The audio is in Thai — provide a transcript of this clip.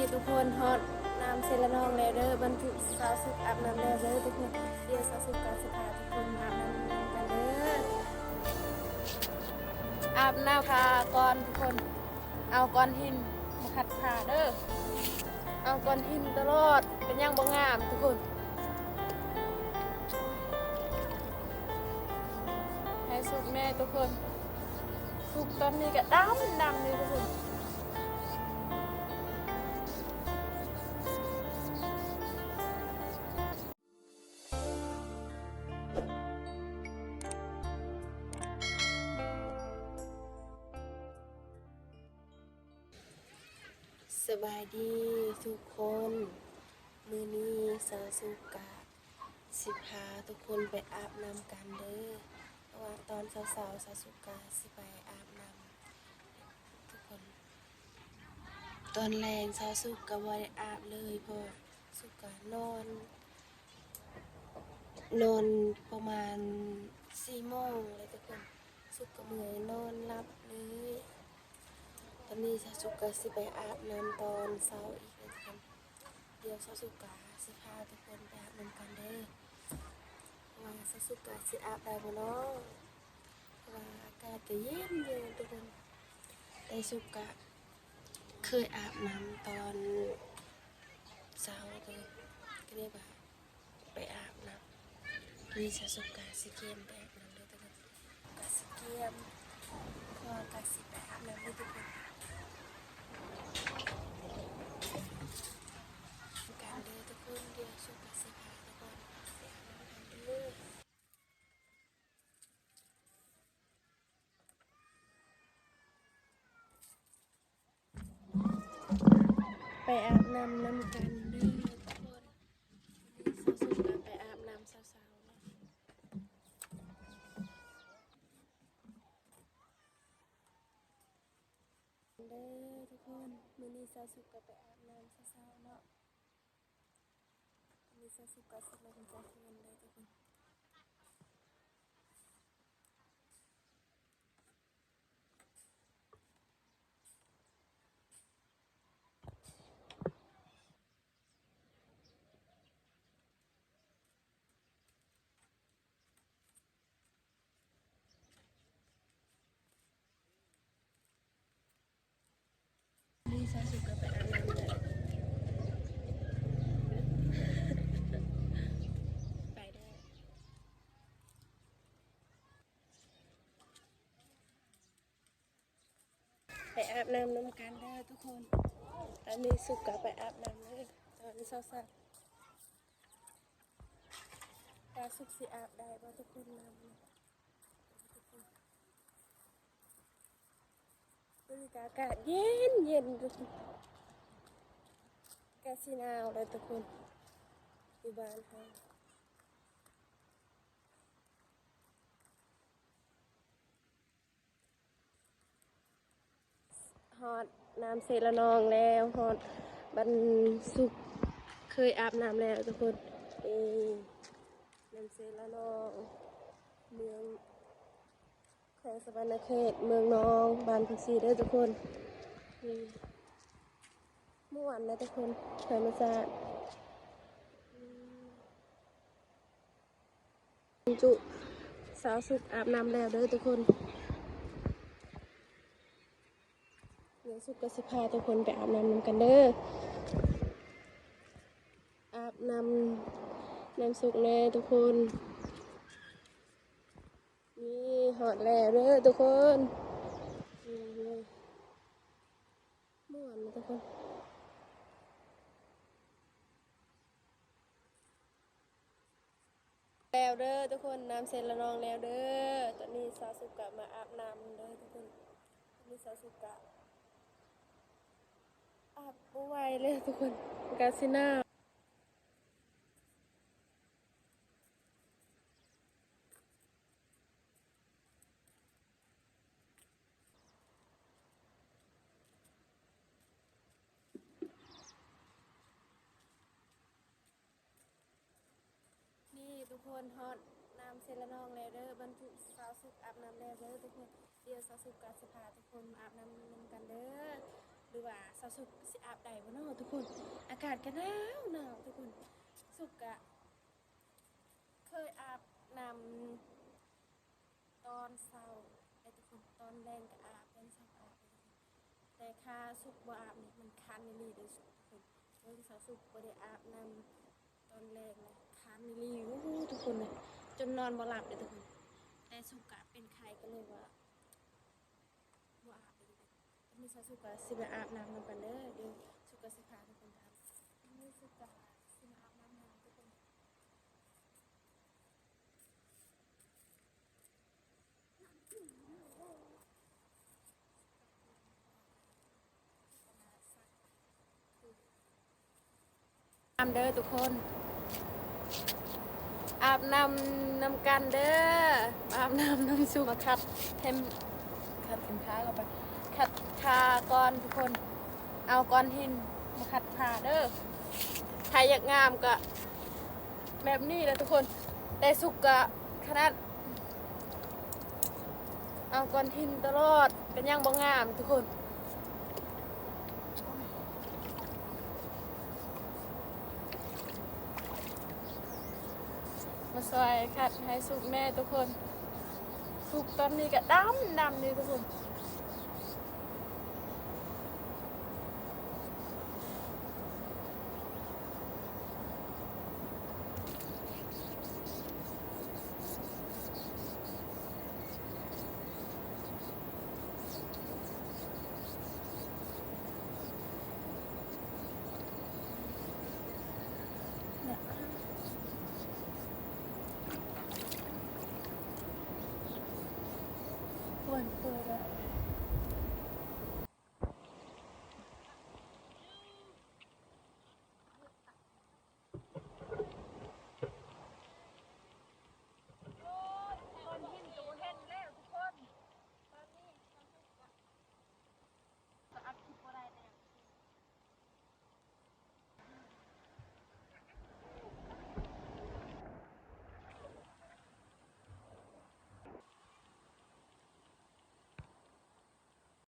นี้ทุกคนฮอตน้ำเซเลนองแล้วเด้อบรรทุกสาวสุกอาบน้ำแล้วเด้อทุกคนเดี๋ยวสาวสุกกับสภาทุกคนอาบน้ำกันเด้ออาบน้ำค่ะก่อนทุกคนเอาก้อนหินมาขัดขาเด้อเอาก้อนหินตลอดเป็นย่างบ่งามทุกคนให้สุกแม่ทุกคนสุกตอนนี้ก็ดำเลยทุกคนสบายดีทุกคนมื้อนี้สาวสุกะสิพาทุกคนไปอาบน้ำกันเด้อเพราะว่าตอนเช้าสาวสุกะสิไปอาบน้ำทุกคนตอนแรงสาวสุกะบ่ได้อาบเลยเพราะสุกะนอนประมาณ4 โมงเลยทุกคนสุกะเมื่อยนอนหลับเลยตอนนี้สาวสุกะสิไปอาบน้ำตอนเช้าอีกเลยทุกคนเดี๋ยวสาวสุกะสิพาทุกคนไปอาบน้ำกันเด้อว่าสาวสุกะสิอาบได้บ่เนาะว่าอากาศก็เย็นทุกคนแต่สุกะเคยอาบน้ำตอนเช้าเลยก็เลยว่าไปอาบน้ำมีสาวสุกะสิเกมไปอาบน้ำเลยทุกคนกะสิเกมก็กะสิไปอาบน้ำเลยทุกคนการเดินทุกคนเดียวสุกะสิพาทุกคนไปอาบน้ำกันเด้อไปอาบน้ำกันเด้อทุกคนสาวสุกะไปอาบน้ำสาวๆเนาะเด้อทุกคนมื้อนี้สาวสุกะไปอาบน้ำสาวๆเนาะมีสาวสุกะสิลงจากเรือนเลยทุกคนนี่สาวสุกะไปอาบน้ำเลยไปได้ไปอาบน้ำกันเด้อทุกคนตอนนี้สุกะไปอาบน้ำเลยตอนนี้เช้าๆตาสุกสิอาบได้บ่ทุกคนน้ำทุกคนบรรยากาศเย็นทุกคนกาสิหนาวเลยทุกคนอยู่บ้านเฮาฮอดน้ำเซละนองแล้วฮอดบันสุกเคยอาบน้ำแล้วทุกคนน้ำเซละนองเมืองแขวงสะวรรณเขตเมืองนองบ้านพักศรีเด้อทุกคนม่วนนะทุกคนธรรมชาติจุสาวสุกอาบน้ำแล้วเด้อทุกคนเดี๋ยวสุกก็สิพาทุกคนไปอาบน้ำกันเด้ออาบน้ำสุกแน่ทุกคนนี่หอดแล้วเด้อทุกคนม่วนนะทุกคนแล้วเด้อทุกคนน้ำเสร็จแล้วน้องแล้วเด้อตอนนี้สาวสุกะมาอาบน้ำเด้อทุกคนตอนนี้สาวสุกะอาบบ่ไหวเลยทุกคนกาซิน่านี่ทุกคนฮอตน้ำเสร็จแล้วน้องแล้วเด้อบรรทุกสาวสุกอาบน้ำแล้วเด้อทุกคนเดี๋ยวสาวสุกะสิพาทุกคนมาอาบน้ำกันเด้อ หรือว่าสาวสุกสิอาบได้บ่เนาะทุกคนอากาศก็หนาวทุกคนสุกอะเคยอาบน้ำตอนเช้าไอ้ทุกคนตอนแรงก็อาบตอนเช้าอาบแต่ค่าสุกบ่อาบนี่มันคันนี่เลยทุกคนเบิ่งสาวสุกบ่ได้อาบน้ำตอนแรงเลยคันนี่โอ้โหทุกคนเลยจนนอนบ่หลับเลยทุกคนแต่สุกอะเป็นไข้ก็เลยว่าบ่อาบเลยทุกคนมีสาวสุกอะสิไปอาบน้ำนำกันเด้อเดี๋ยวสุกะสิพาทุกคนทำนี่สุกะสิมาอาบน้ำนำทุกคน อาบเด้อทุกคนอาบน้ำกันเด้ออาบน้ำสูมาขัดเทมขัดเข็มขาเข้าไปขัดขาก่อนทุกคนเอาก้อนหินมาขัดขาเด้อใครอยากงามก็แบบนี้เลยทุกคนแต่สุกกะขนาดเอาก้อนหินตลอดเป็นยังบ่งามทุกคนมาซอยขัดให้สุกแม่ทุกคนสุกตอนนี้ก็ดำนี่ทุกคน